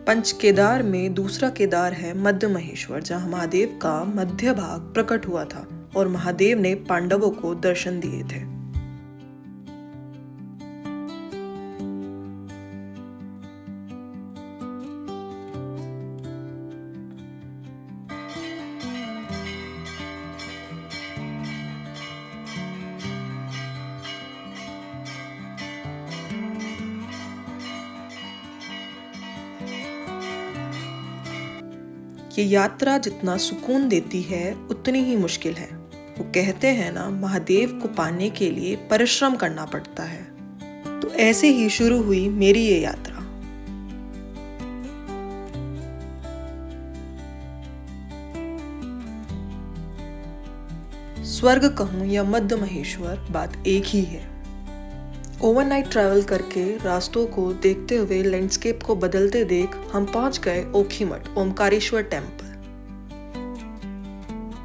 पंच केदार में दूसरा केदार है मध्य महेश्वर, जहाँ महादेव का मध्य भाग प्रकट हुआ था और महादेव ने पांडवों को दर्शन दिए थे। ये यात्रा जितना सुकून देती है उतनी ही मुश्किल है। वो कहते हैं ना, महादेव को पाने के लिए परिश्रम करना पड़ता है। तो ऐसे ही शुरू हुई मेरी ये यात्रा। स्वर्ग कहूं या मध्य महेश्वर, बात एक ही है। ओवरनाइट ट्रैवल करके रास्तों को देखते हुए लैंडस्केप को बदलते देख हम पहुंच गए ओखीमठ ओमकारेश्वर टेम्पल।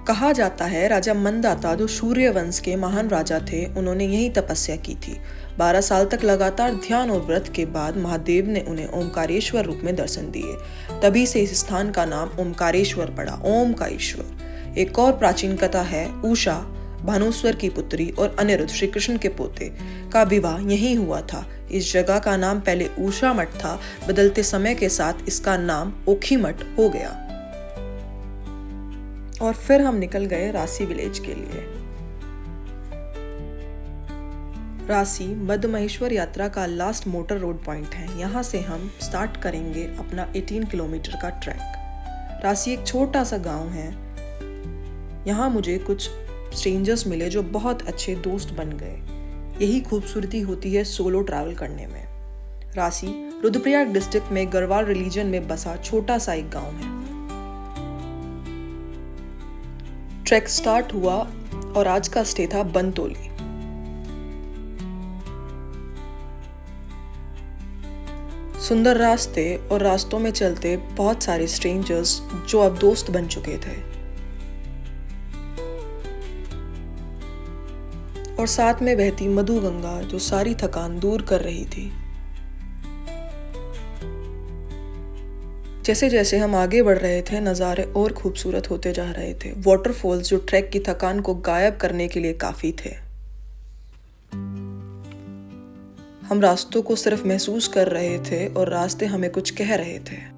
कहा जाता है राजा मंदाता, जो सूर्य वंश के महान राजा थे, उन्होंने यही तपस्या की थी। 12 साल तक लगातार ध्यान और व्रत के बाद महादेव ने उन्हें ओमकारेश्वर रूप में दर्शन दिए। तभी से इस स्थान का नाम ओमकारेश्वर पड़ा, ओम का ईश्वर। एक और प्राचीन कथा है, उषा भानुस्वर की पुत्री और अनिरुद्ध श्री कृष्ण के पोते का विवाह यहीं हुआ था। इस जगह का नाम पहले उषा मठ था, बदलते समय के साथ इसका नाम ओखीमठ हो गया। और फिर हम निकल गए रासी विलेज के लिए। रासी मध्य महेश्वर यात्रा का लास्ट मोटर रोड पॉइंट है। यहाँ से हम स्टार्ट करेंगे अपना 18 किलोमीटर का ट्रैक। रासी एक छोटा सा गांव है। यहाँ मुझे कुछ स्ट्रेंजर्स मिले जो बहुत अच्छे दोस्त बन गए। यही खूबसूरती होती है सोलो ट्रैवल करने में। रासी रुद्रप्रयाग डिस्ट्रिक्ट में गढ़वाल रिलीजन में बसा छोटा सा एक गांव है। ट्रैक स्टार्ट हुआ और आज का स्टे था बनतोली। सुंदर रास्ते और रास्तों में चलते बहुत सारे स्ट्रेंजर्स जो अब दोस्त बन चुके थे, और साथ में बहती मधु गंगा जो सारी थकान दूर कर रही थी। जैसे जैसे हम आगे बढ़ रहे थे, नज़ारे और खूबसूरत होते जा रहे थे। वाटरफॉल्स जो ट्रैक की थकान को गायब करने के लिए काफी थे। हम रास्तों को सिर्फ महसूस कर रहे थे और रास्ते हमें कुछ कह रहे थे।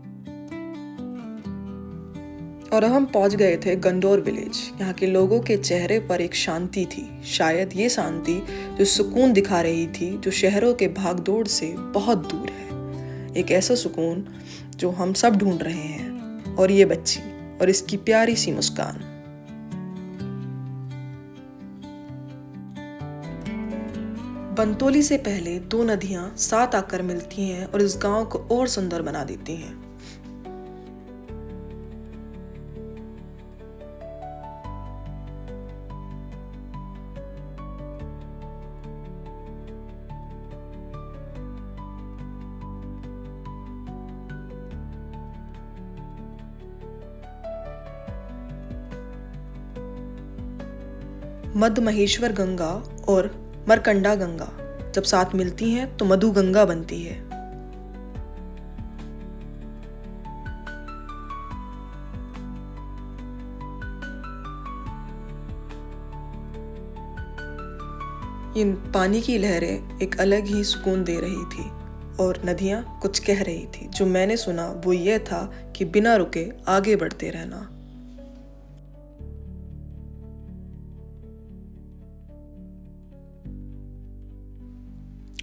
और हम पहुंच गए थे गंडोर विलेज। यहाँ के लोगों के चेहरे पर एक शांति थी, शायद ये शांति जो सुकून दिखा रही थी, जो शहरों के भागदौड़ से बहुत दूर है। एक ऐसा सुकून जो हम सब ढूंढ रहे हैं। और ये बच्ची और इसकी प्यारी सी मुस्कान। बनतोली से पहले 2 नदियां साथ आकर मिलती हैं और इस गांव को और सुंदर बना देती हैं। मध्य महेश्वर गंगा और मरकंडा गंगा जब साथ मिलती हैं तो मधु गंगा बनती है। इन पानी की लहरें एक अलग ही सुकून दे रही थी और नदियां कुछ कह रही थी। जो मैंने सुना वो ये था कि बिना रुके आगे बढ़ते रहना।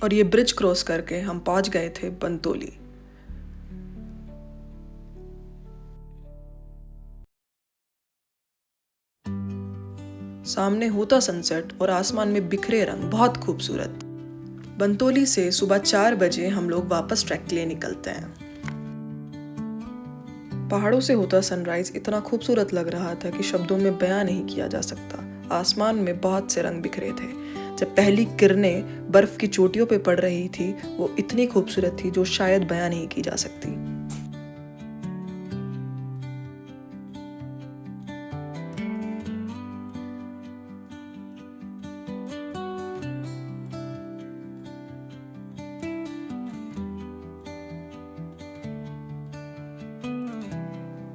और ये ब्रिज क्रॉस करके हम पहुंच गए थे बनतोली। सामने होता सनसेट और आसमान में बिखरे रंग बहुत खूबसूरत। बनतोली से सुबह 4 बजे हम लोग वापस ट्रैक के लिए निकलते हैं। पहाड़ों से होता सनराइज इतना खूबसूरत लग रहा था कि शब्दों में बयां नहीं किया जा सकता। आसमान में बहुत से रंग बिखरे थे। जब पहली किरणें बर्फ की चोटियों पे पड़ रही थी, वो इतनी खूबसूरत थी जो शायद बयां नहीं की जा सकती।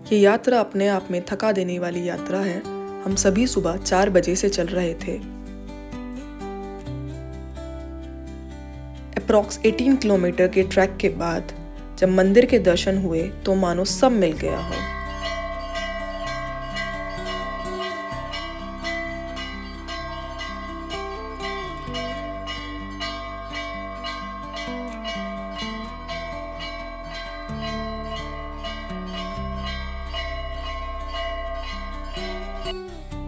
ये यात्रा अपने आप में थका देने वाली यात्रा है। हम सभी सुबह 4 बजे से चल रहे थे। अप्रॉक्स 18 किलोमीटर के ट्रैक के बाद जब मंदिर के दर्शन हुए तो मानो सब मिल गया हो।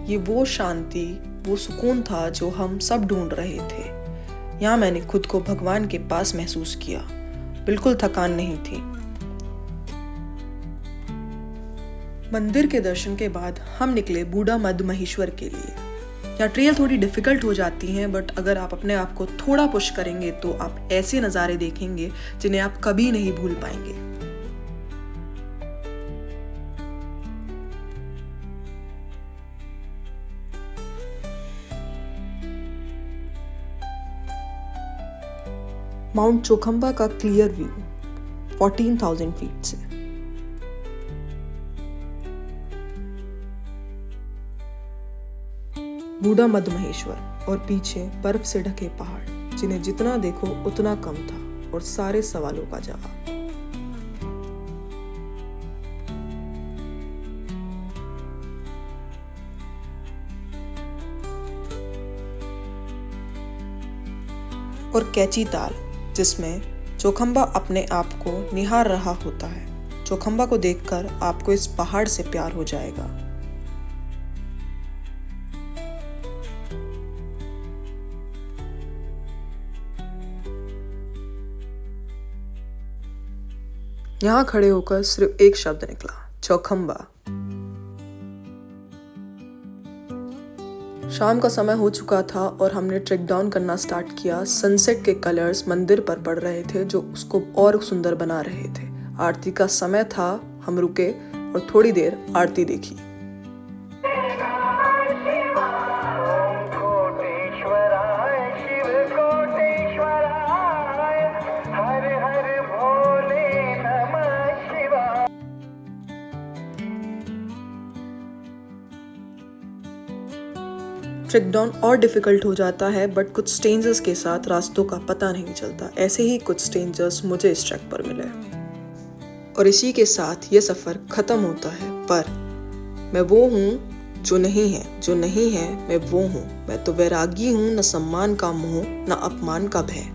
ये वो शांति, वो सुकून था जो हम सब ढूंढ रहे थे। यहाँ मैंने खुद को भगवान के पास महसूस किया। बिल्कुल थकान नहीं थी। मंदिर के दर्शन के बाद हम निकले बूढ़ा मद महेश्वर के लिए। यहाँ ट्रेल थोड़ी डिफिकल्ट हो जाती हैं, बट अगर आप अपने आप को थोड़ा पुश करेंगे तो आप ऐसे नज़ारे देखेंगे जिन्हें आप कभी नहीं भूल पाएंगे। माउंट चोखंबा का क्लियर व्यू 14,000 फीट से। बूढ़ा मद महेश्वर और पीछे बर्फ से ढके पहाड़, जिन्हें जितना देखो उतना कम था, और सारे सवालों का जवाब। और कैची ताल, जिसमें चोखंबा अपने आप को निहार रहा होता है। चोखंबा को देखकर आपको इस पहाड़ से प्यार हो जाएगा। यहाँ खड़े होकर सिर्फ एक शब्द निकला, चौखंबा। शाम का समय हो चुका था और हमने ट्रेक डाउन करना स्टार्ट किया। सनसेट के कलर्स मंदिर पर पड़ रहे थे जो उसको और सुंदर बना रहे थे। आरती का समय था, हम रुके और थोड़ी देर आरती देखी। ट्रेक डाउन और डिफिकल्ट हो जाता है, बट कुछ स्ट्रेंजर्स के साथ रास्तों का पता नहीं चलता। ऐसे ही कुछ स्ट्रेंजर्स मुझे इस ट्रैक पर मिले और इसी के साथ ये सफ़र ख़त्म होता है। पर मैं वो हूँ जो नहीं है, जो नहीं है मैं वो हूँ। मैं तो वैरागी हूँ, न सम्मान का मोह न अपमान का भय।